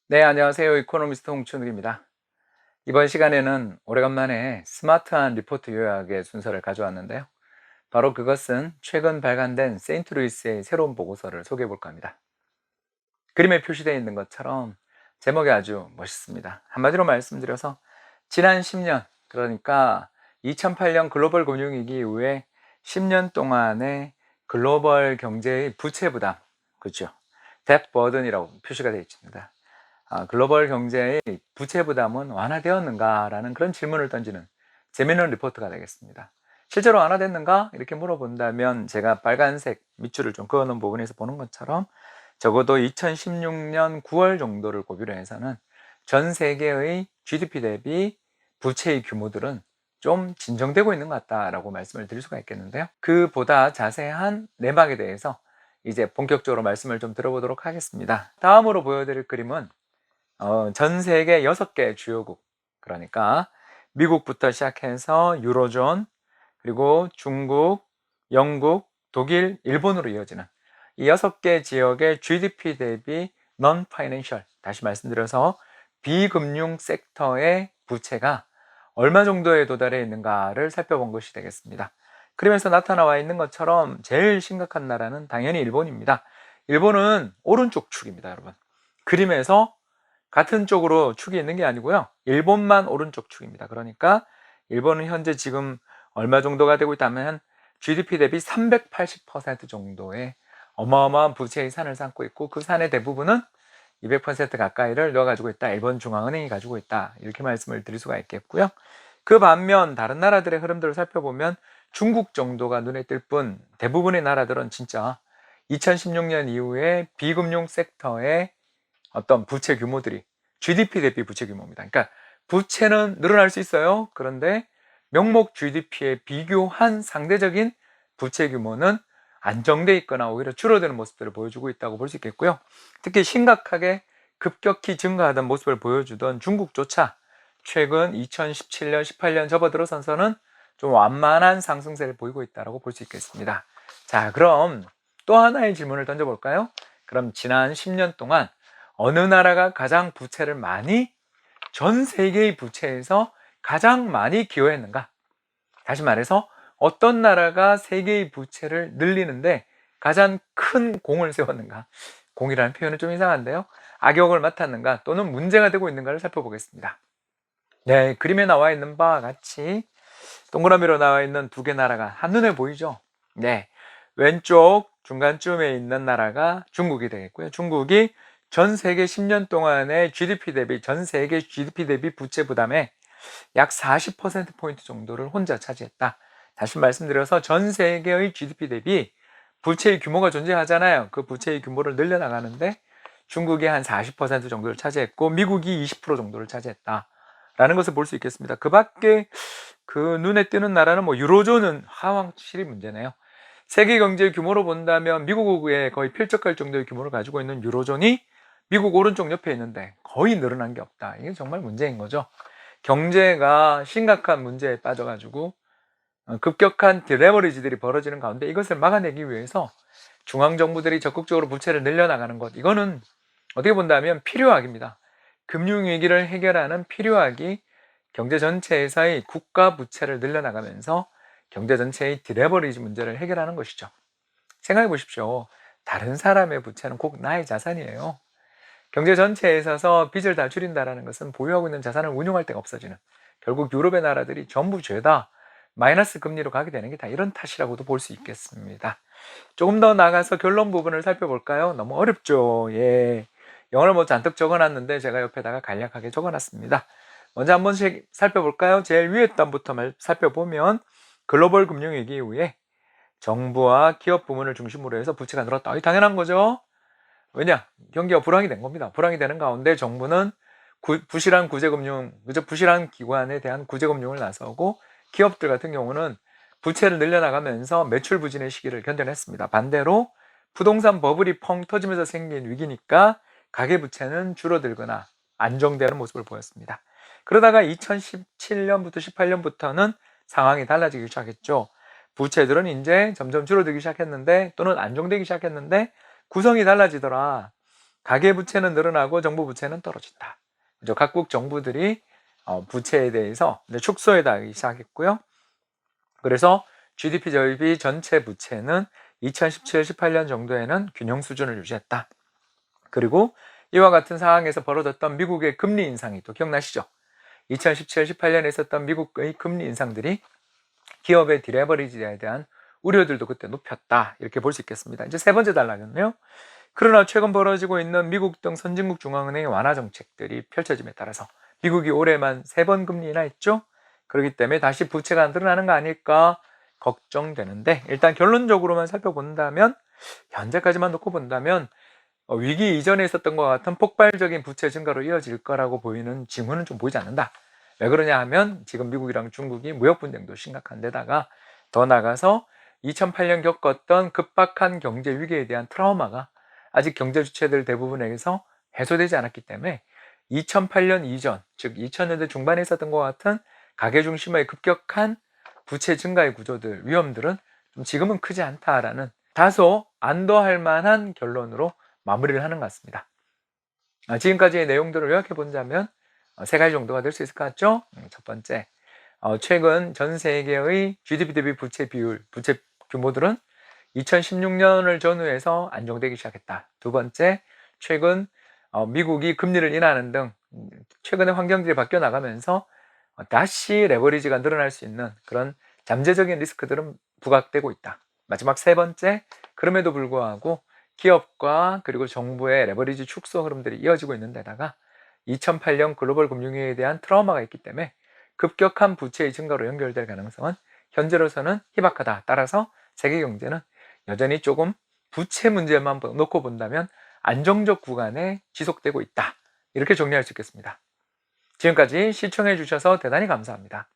네, 안녕하세요. 이코노미스트 홍춘욱입니다. 이번 시간에는 오래간만에 스마트한 리포트 요약의 순서를 가져왔는데요. 바로 그것은 최근 발간된 세인트루이스의 새로운 보고서를 소개해 볼까 합니다. 그림에 표시되어 있는 것처럼 제목이 아주 멋있습니다. 한마디로 말씀드려서 지난 10년, 그러니까 2008년 글로벌 금융위기 이후에 10년 동안의 글로벌 경제의 부채 부담, 그렇죠? 뎁 버든이라고 표시가 되어 있습니다. 글로벌 경제의 부채 부담은 완화되었는가라는 그런 질문을 던지는 재미있는 리포트가 되겠습니다. 실제로 완화됐는가? 이렇게 물어본다면 제가 빨간색 밑줄을 좀 그어놓은 부분에서 보는 것처럼 적어도 2016년 9월 정도를 고비로 해서는 전 세계의 GDP 대비 부채의 규모들은 좀 진정되고 있는 것 같다라고 말씀을 드릴 수가 있겠는데요. 그보다 자세한 내막에 대해서 이제 본격적으로 말씀을 좀 들어보도록 하겠습니다. 다음으로 보여드릴 그림은 전 세계 6개 주요국, 그러니까 미국부터 시작해서 유로존, 그리고 중국, 영국, 독일, 일본으로 이어지는 이 6개 지역의 GDP 대비 non-financial, 다시 말씀드려서 비금융 섹터의 부채가 얼마 정도에 도달해 있는가를 살펴본 것이 되겠습니다. 그러면서 나타나와 있는 것처럼 제일 심각한 나라는 당연히 일본입니다. 일본은 오른쪽 축입니다, 여러분. 그림에서 같은 쪽으로 축이 있는 게 아니고요, 일본만 오른쪽 축입니다. 그러니까 일본은 현재 지금 얼마 정도가 되고 있다면 GDP 대비 380% 정도의 어마어마한 부채의 산을 쌓고 있고, 그 산의 대부분은 200% 가까이를 넣어가지고 있다, 일본 중앙은행이 가지고 있다, 이렇게 말씀을 드릴 수가 있겠고요. 그 반면 다른 나라들의 흐름들을 살펴보면 중국 정도가 눈에 띌 뿐, 대부분의 나라들은 진짜 2016년 이후에 비금융 섹터의 어떤 부채 규모들이 GDP 대비 부채 규모입니다. 그러니까 부채는 늘어날 수 있어요. 그런데 명목 GDP에 비교한 상대적인 부채 규모는 안정돼 있거나 오히려 줄어드는 모습들을 보여주고 있다고 볼 수 있겠고요. 특히 심각하게 급격히 증가하던 모습을 보여주던 중국조차 최근 2017년, 18년 접어들어서는 좀 완만한 상승세를 보이고 있다고 볼 수 있겠습니다. 자, 그럼 또 하나의 질문을 던져볼까요? 그럼 지난 10년 동안 어느 나라가 가장 부채를 많이, 전 세계의 부채에서 가장 많이 기여했는가? 다시 말해서 어떤 나라가 세계의 부채를 늘리는데 가장 큰 공을 세웠는가? 공이라는 표현은 좀 이상한데요, 악역을 맡았는가 또는 문제가 되고 있는가를 살펴보겠습니다. 네, 그림에 나와 있는 바와 같이 동그라미로 나와 있는 두 개 나라가 한눈에 보이죠? 네, 왼쪽 중간쯤에 있는 나라가 중국이 되겠고요. 중국이 전 세계 10년 동안의 GDP 대비, 전 세계 GDP 대비 부채 부담의 약 40%포인트 정도를 혼자 차지했다. 다시 말씀드려서 전 세계의 GDP 대비 부채의 규모가 존재하잖아요. 그 부채의 규모를 늘려나가는데 중국이 한 40% 정도를 차지했고 미국이 20% 정도를 차지했다 라는 것을 볼 수 있겠습니다. 그 밖에 그 눈에 띄는 나라는 뭐 유로존은 확실히 문제네요. 세계 경제 규모로 본다면 미국에 거의 필적할 정도의 규모를 가지고 있는 유로존이 미국 오른쪽 옆에 있는데 거의 늘어난 게 없다. 이게 정말 문제인 거죠. 경제가 심각한 문제에 빠져가지고 급격한 디레버리지들이 벌어지는 가운데 이것을 막아내기 위해서 중앙정부들이 적극적으로 부채를 늘려나가는 것, 이거는 어떻게 본다면 필요악입니다. 금융위기를 해결하는 필요악이 경제 전체에서의 국가 부채를 늘려나가면서 경제 전체의 디레버리지 문제를 해결하는 것이죠. 생각해 보십시오. 다른 사람의 부채는 꼭 나의 자산이에요. 경제 전체에 있어서 빚을 다 줄인다는 것은 보유하고 있는 자산을 운용할 데가 없어지는, 결국 유럽의 나라들이 전부 죄다 마이너스 금리로 가게 되는 게 다 이런 탓이라고도 볼 수 있겠습니다. 조금 더 나가서 결론 부분을 살펴볼까요? 너무 어렵죠. 예. 영어를 뭐 잔뜩 적어놨는데 제가 옆에다가 간략하게 적어놨습니다. 먼저 한 번씩 살펴볼까요? 제일 위에 단부터 살펴보면 글로벌 금융위기 이후에 정부와 기업 부문을 중심으로 해서 부채가 늘었다. 당연한 거죠. 왜냐? 경기가 불황이 된 겁니다. 불황이 되는 가운데 정부는 부실한 부실한 기관에 대한 구제금융을 나서고 기업들 같은 경우는 부채를 늘려나가면서 매출 부진의 시기를 견뎌냈습니다. 반대로 부동산 버블이 펑 터지면서 생긴 위기니까 가계부채는 줄어들거나 안정되는 모습을 보였습니다. 그러다가 2017년부터 18년부터는 상황이 달라지기 시작했죠. 부채들은 이제 점점 줄어들기 시작했는데 또는 안정되기 시작했는데 구성이 달라지더라. 가계부채는 늘어나고 정부부채는 떨어진다. 그죠? 각국 정부들이 부채에 대해서 축소해 나가기 시작했고요. 그래서 GDP 대비 전체 부채는 2017-18년 정도에는 균형 수준을 유지했다. 그리고 이와 같은 상황에서 벌어졌던 미국의 금리 인상이 또 기억나시죠? 2017-18년에 있었던 미국의 금리 인상들이 기업의 디레버리지에 대한 우려들도 그때 높였다. 이렇게 볼 수 있겠습니다. 이제 세 번째 단락은요. 그러나 최근 벌어지고 있는 미국 등 선진국 중앙은행의 완화 정책들이 펼쳐짐에 따라서 미국이 올해만 3번 금리 인하했죠. 그렇기 때문에 다시 부채가 늘어나는 거 아닐까 걱정되는데, 일단 결론적으로만 살펴본다면, 현재까지만 놓고 본다면 위기 이전에 있었던 것 같은 폭발적인 부채 증가로 이어질 거라고 보이는 징후는 좀 보이지 않는다. 왜 그러냐 하면 지금 미국이랑 중국이 무역 분쟁도 심각한 데다가 더 나가서 2008년 겪었던 급박한 경제 위기에 대한 트라우마가 아직 경제 주체들 대부분에게서 해소되지 않았기 때문에 2008년 이전, 즉 2000년대 중반에 있었던 것 같은 가계 중심의 급격한 부채 증가의 구조들, 위험들은 좀 지금은 크지 않다라는 다소 안도할 만한 결론으로 마무리를 하는 것 같습니다. 지금까지의 내용들을 요약해 본다면 세 가지 정도가 될 수 있을 것 같죠? 첫 번째, 최근 전 세계의 GDP 대비 부채 비율, 부채 규모들은 2016년을 전후해서 안정되기 시작했다. 두 번째, 최근 미국이 금리를 인하하는 등 최근의 환경들이 바뀌어 나가면서 다시 레버리지가 늘어날 수 있는 그런 잠재적인 리스크들은 부각되고 있다. 마지막 세 번째, 그럼에도 불구하고 기업과 그리고 정부의 레버리지 축소 흐름들이 이어지고 있는 데다가 2008년 글로벌 금융위기에 대한 트라우마가 있기 때문에 급격한 부채의 증가로 연결될 가능성은 현재로서는 희박하다. 따라서 세계 경제는 여전히 조금 부채 문제만 놓고 본다면 안정적 구간에 지속되고 있다. 이렇게 정리할 수 있겠습니다. 지금까지 시청해 주셔서 대단히 감사합니다.